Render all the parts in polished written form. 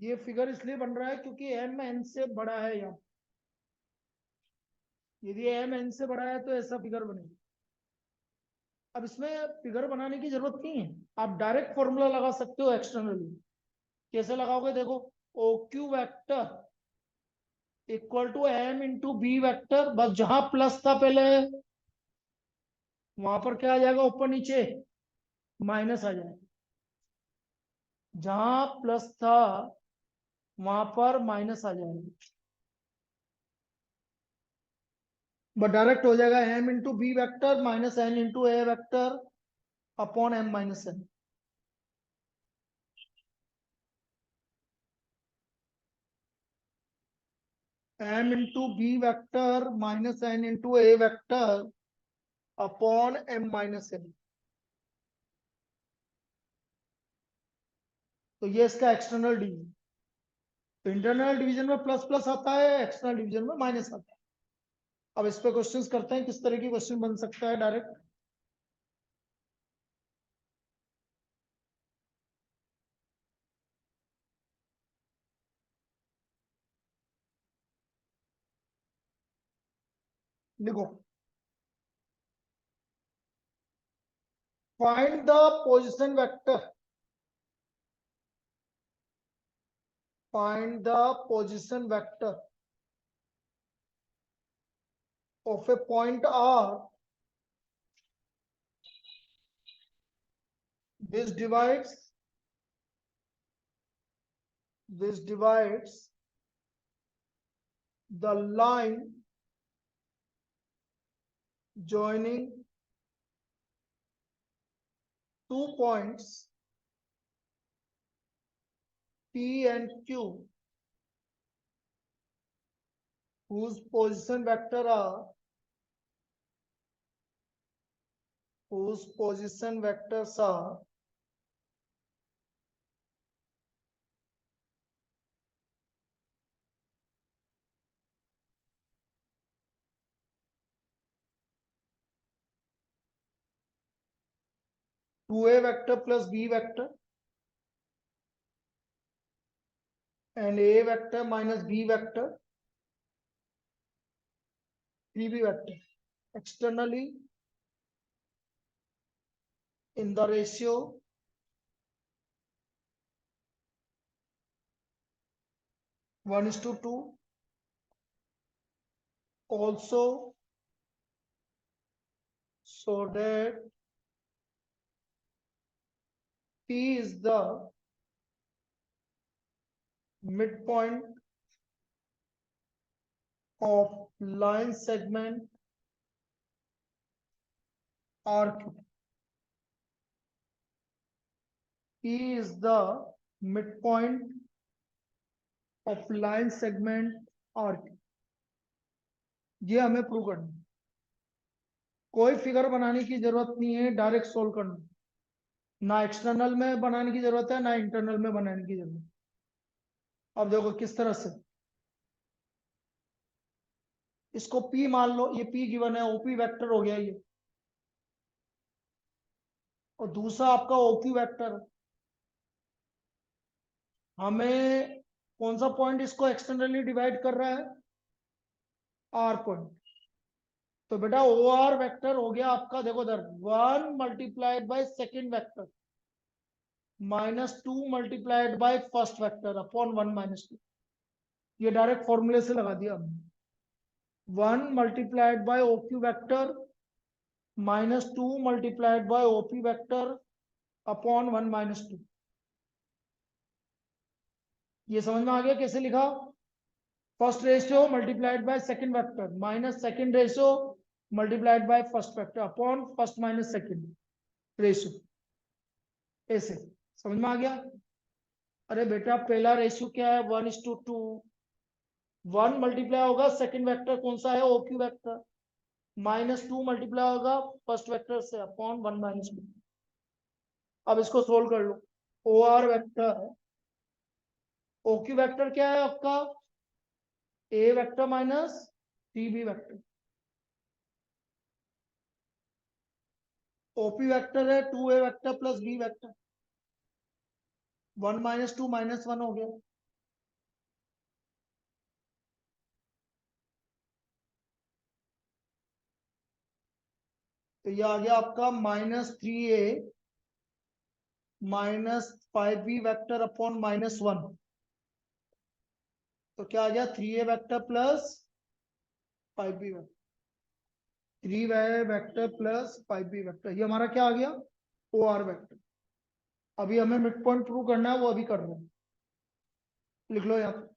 ये फिगर इसलिए बन रहा है क्योंकि m n से बड़ा है यहाँ। यदि m n से बड़ा है तो ऐसा फिगर बनेगा। अब इसमें फिगर बनाने की जरूरत नहीं है, आप डायरेक्ट फॉर्मूला लगा सकते हो एक्सटर्नली। कैसे लगाओगे देखो, O Q vector equal to m into B vector, बस जहां प्लस था पहले वहां पर क्या आ जाएगा, ऊपर नीचे माइनस आ जाएगा। जहां प्लस था वहां पर माइनस आ जाएगा। बट डायरेक्ट हो जाएगा m into B vector minus n into A vector upon m minus n। m into B vector minus n into A vector upon m minus n। तो ये इसका एक्सटर्नल डिवीजन। तो internal division में plus plus आता है, external division में minus आता है। अब इस पे क्वेश्चंस करते हैं, किस तरह की क्वेश्चन बन सकता है डायरेक्ट। देखो, find the position vector, find the position vector of A point R which divides the line joining two points P and Q whose position vector are whose position vectors are two A vector plus B vector and a vector minus b vector 3b vector externally in the ratio 1:2, also so that P is the midpoint of line segment RQ. P is the midpoint of line segment RQ. ये हमें prove करना है। कोई figure बनाने की जरूरत नहीं है, डायरेक्ट सोल्व करना। ना एक्सटर्नल में बनाने की जरूरत है, ना इंटरनल में बनाने की जरूरत है। अब देखो किस तरह से, इसको P मान लो, ये P गिवन है, OP वेक्टर हो गया ये, और दूसरा आपका OQ वेक्टर है। हमें कौन सा पॉइंट इसको एक्सटर्नली डिवाइड कर रहा है, R पॉइंट। तो बेटा OR वेक्टर हो गया आपका, देखो इधर 1 multiplied by second vector -2 multiplied by first vector upon 1 -2। ये डायरेक्ट फॉर्मूले से लगा दिया हमने। 1 multiplied by OQ vector -2 multiplied by OP vector upon 1 -2। ये समझ में आ गया कैसे लिखा। First ratio multiplied by second vector minus second ratio multiplied by first vector upon first minus second ratio, ऐसे समझ में आ गया। अरे बेटा पहला रेशियो क्या है, 1:2। 1 मल्टीप्लाई होगा सेकंड वेक्टर कौन सा है, OQ वेक्टर, -2 मल्टीप्लाई होगा फर्स्ट वेक्टर से अपॉन 1 -2। अब इसको सोल्व कर लो। OR वेक्टर, OQ वेक्टर क्या है आपका, A vector minus TB vector. OP vector है 2A vector plus B vector. 1 -2 -1 हो गया। तो ये आ गया आपका -3a -5b वेक्टर अपॉन -1। तो क्या आ गया 3a vector plus 5b vector, 3a vector plus 5b vector, ये हमारा क्या आ गया ओ आर वेक्टर। अभी हमें मिड पॉइंट प्रूव करना है, वो अभी कर रहे हैं। लिख लो यहाँ पे।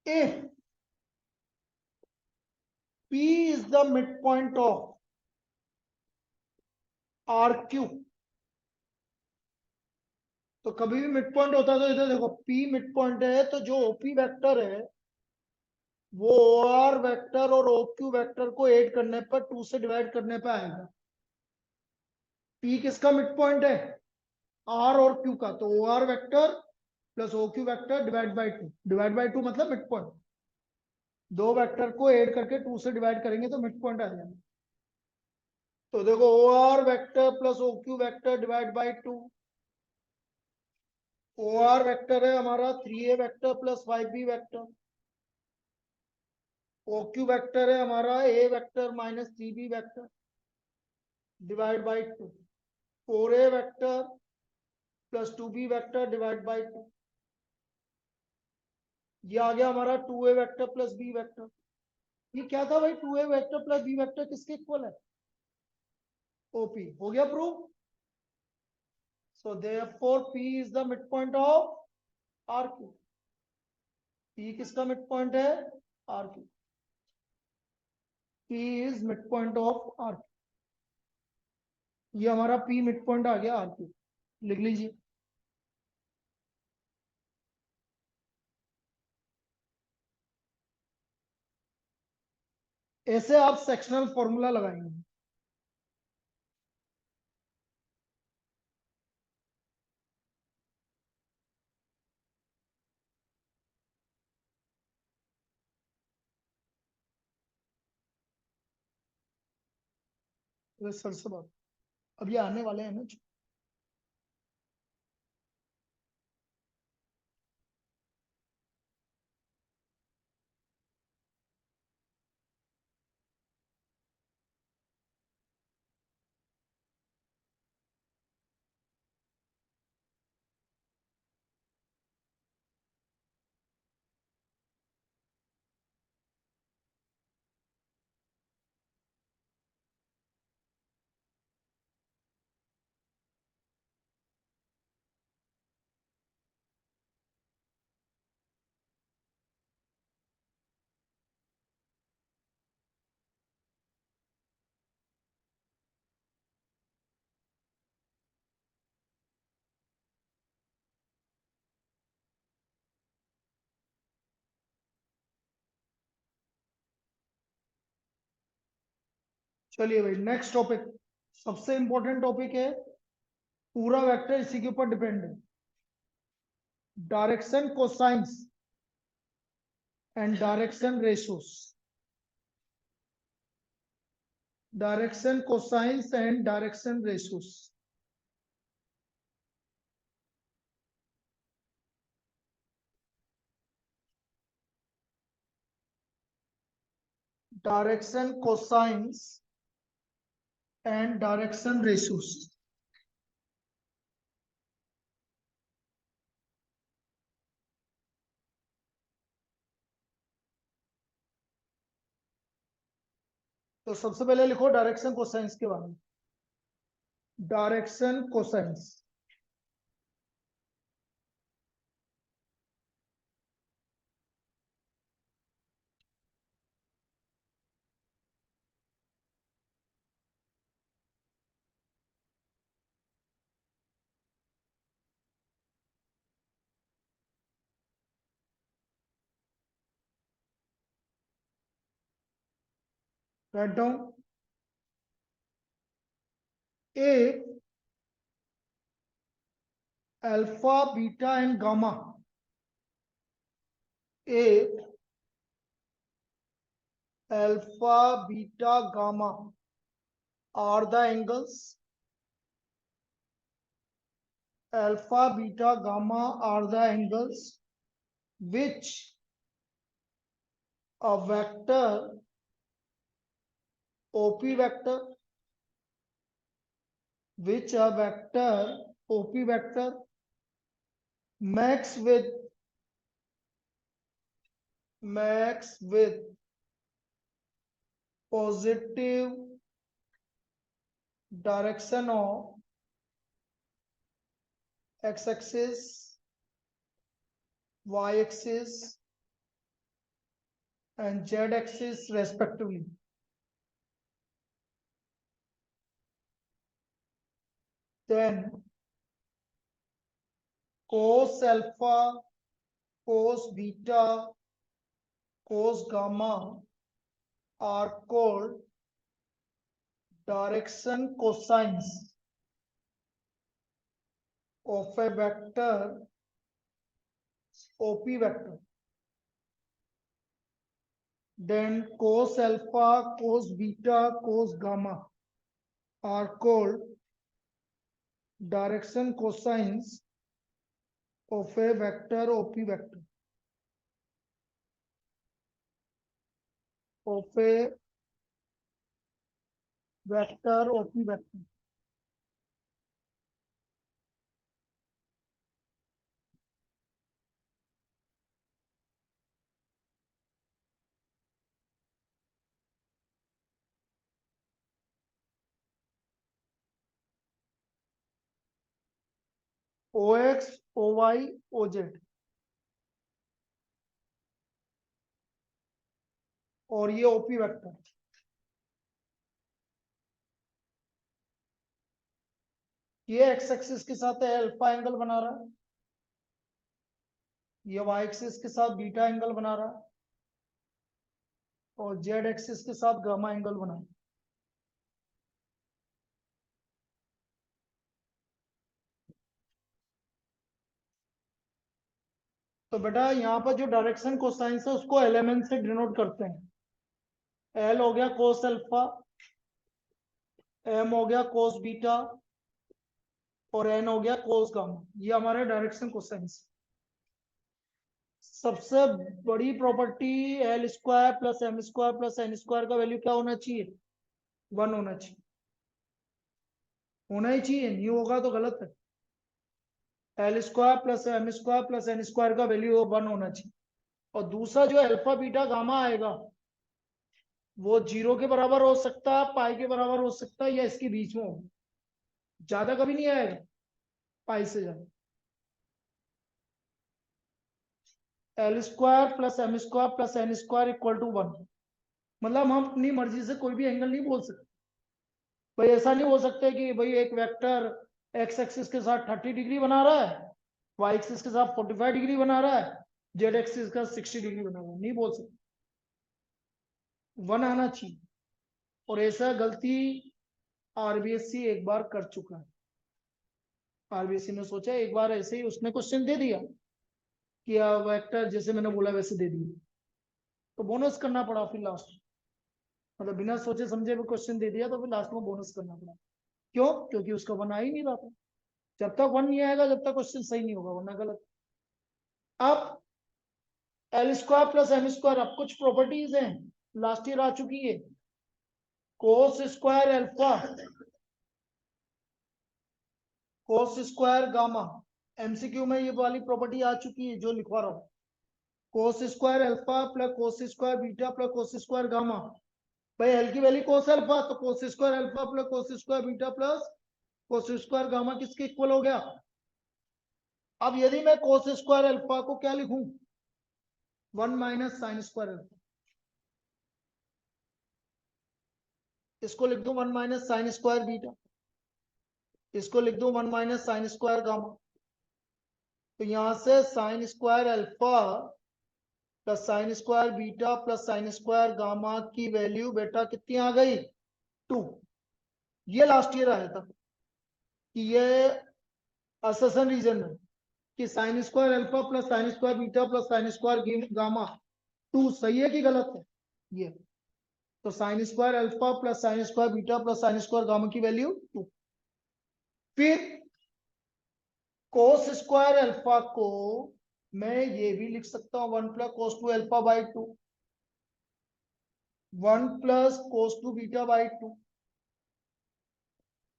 If P is the midpoint of RQ, तो कभी भी मिड पॉइंट होता है तो इधर देखो P मिड पॉइंट है, तो जो OP वेक्टर है वो OR वेक्टर और OQ वेक्टर को ऐड करने पर 2 से डिवाइड करने पे आएगा। P किसका मिड पॉइंट है, R और Q का, तो OR vector plus OQ vector divide by 2, divide by 2 मतलब मिड पॉइंट। दो वेक्टर को ऐड करके 2 से डिवाइड करेंगे तो मिड पॉइंट आ जाएगा। तो देखो OR vector plus OQ vector divide by 2, OR vector है हमारा 3a vector plus 5b vector, OQ vector है हमारा a vector minus 3b vector divide by 2, 4a vector plus 2b vector divide by 2, ये आ गया हमारा 2a vector plus b vector. ये क्या था भाई, 2a vector plus b vector किसके इक्वल है, OP। हो गया prove. So therefore P is the mid point of RQ। P किसका मिड पॉइंट है, RQ। P is mid point of RQ। ये हमारा P मिड पॉइंट आ गया RQ, लिख लीजिए। ऐसे आप सेक्शनल फॉर्मूला लगाएंगे। सर से बात, अब ये आने वाले हैं ना, चलिए भाई नेक्स्ट टॉपिक, सबसे इंपॉर्टेंट टॉपिक है, पूरा वेक्टर इसी के ऊपर डिपेंड है, direction cosines and direction ratios, direction cosines and direction ratios. Direction cosines and direction ratios. तो सबसे पहले लिखो डायरेक्शन कोसाइंस के बारे में, direction cosines. Write down, A alpha beta and gamma if alpha, beta, gamma are the angles, alpha, beta, gamma are the angles which a vector OP vector, which a vector OP vector makes with positive direction of x-axis, y-axis and z-axis respectively. Then cos alpha, cos beta, cos gamma are called direction cosines of a vector OP vector. Then cos alpha, cos beta, cos gamma are called direction cosines of a vector OP vector. Of a vector OP vector. OX, OY, OZ और ये OP vector. ये x axis के साथ alpha angle बना रहा है, ये Y axis के साथ बीटा एंगल बना रहा है और जेड एक्सिस के साथ गामा एंगल बना रहा है। तो बेटा यहाँ पर जो डायरेक्शन कोसाइंस है उसको एलिमेंट से डिनोट करते हैं। एल हो गया कोस अल्फा, एम हो गया कोस बीटा और एन हो गया कोस गामा। ये हमारे डायरेक्शन कोसाइंस। सबसे बड़ी property L square plus M square plus N square का वैल्यू क्या होना चाहिए? 1 होना चाहिए, होना ही चाहिए, नहीं होगा तो गलत है। L square plus M square plus N square का वैल्यू 1 होना चाहिए। और दूसरा जो अल्फा बीटा गामा आएगा वो 0 के बराबर हो सकता है, पाई के बराबर हो सकता है या इसके बीच में होगा, ज्यादा कभी नहीं आएगा पाई से ज्यादा। L square plus M square plus N square equal to 1। मतलब हम अपनी मर्जी से कोई भी एंगल नहीं बोल सकते भाई। ऐसा नहीं हो सकता कि भाई एक वेक्टर एक्स एक्सिस के साथ 30 डिग्री बना रहा है, वाई एक्सिस के साथ 45 डिग्री बना रहा है, जेड एक्सिस का 60 डिग्री बना रहा है, नहीं बोल सकते। 1 आना चाहिए। और ऐसा गलती आरबीएससी एक बार कर चुका है। आरबीएससी ने सोचा एक बार ऐसे ही उसने क्वेश्चन दे दिया कि वेक्टर जैसे मैंने बोला वैसे दे दिया, तो बोनस करना पड़ा फिर लास्ट। मतलब बिना सोचे समझे भी क्वेश्चन दे दिया तो फिर लास्ट में बोनस करना पड़ा। क्यों? क्योंकि उसका 1 आ ही नहीं रहा था। जब तक 1 नहीं आएगा जब तक क्वेश्चन सही नहीं होगा, वरना गलत। अब L square plus M square, अब कुछ प्रॉपर्टीज हैं लास्ट ईयर आ चुकी है। Cos square alpha, cos square gamma, MCQ में ये वाली प्रॉपर्टी आ चुकी है जो लिखवा रहा हूं। कोस square alpha plus cos square beta plus cos square gamma. भाई एल की वैल्यू कोस अल्फा, तो कोस square alpha plus cos square beta plus cos square gamma किसके इक्वल हो गया? अब यदि मैं कोस स्क्वायर अल्फा को क्या लिखूं? 1 माइनस साइन स्क्वायर अल्फा। इसको लिख दूं 1 माइनस साइन स्क्वायर बीटा, इसको लिख दूं 1 माइनस साइन स्क्वायर गामा। तो यहां से sine square alpha plus sine square beta plus sine square gamma की वैल्यू बेटा कितनी आ गई? 2। ये लास्ट ईयर आया था कि ये अससन रीजन में कि sine square alpha plus sine square beta plus sine square gamma 2 सही है कि गलत है? ये तो sine square alpha plus sine square beta plus sine square gamma की वैल्यू 2। फिर कोस स्क्वायर अल्फा को मैं ये भी लिख सकता हूं 1 plus cos 2 alpha by 2, 1 plus cos 2 beta by 2,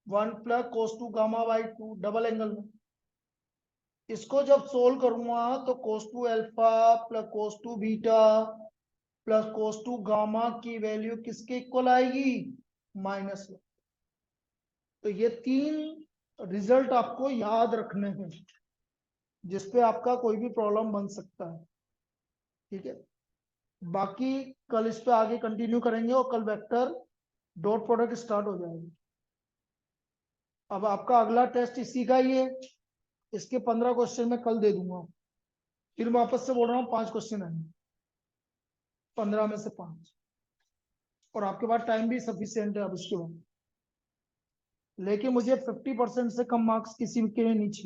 1 plus cos 2 gamma by 2 double angle में। इसको जब सोल्व करूंगा तो कोस 2 alpha plus cos 2 beta plus cos 2 gamma की वैल्यू किसके इक्वल आएगी? -1। तो ये 3 रिजल्ट आपको याद रखने हैं जिसपे आपका कोई भी प्रॉब्लम बन सकता है। ठीक है, बाकी कल इस पे आगे कंटिन्यू करेंगे और कल वेक्टर डॉट प्रोडक्ट स्टार्ट हो जाएगी। अब आपका अगला टेस्ट इसी का ही है, इसके 15 क्वेश्चन मैं कल दे दूंगा। फिर वापस से बोल रहा हूँ 5 क्वेश्चन आएंगे, 15 में से 5, और आपके पास टाइम भी सफिशियंट है अब इसके बाद। लेकिन मुझे 50% से कम मार्क्स किसी के नहीं चाहिए।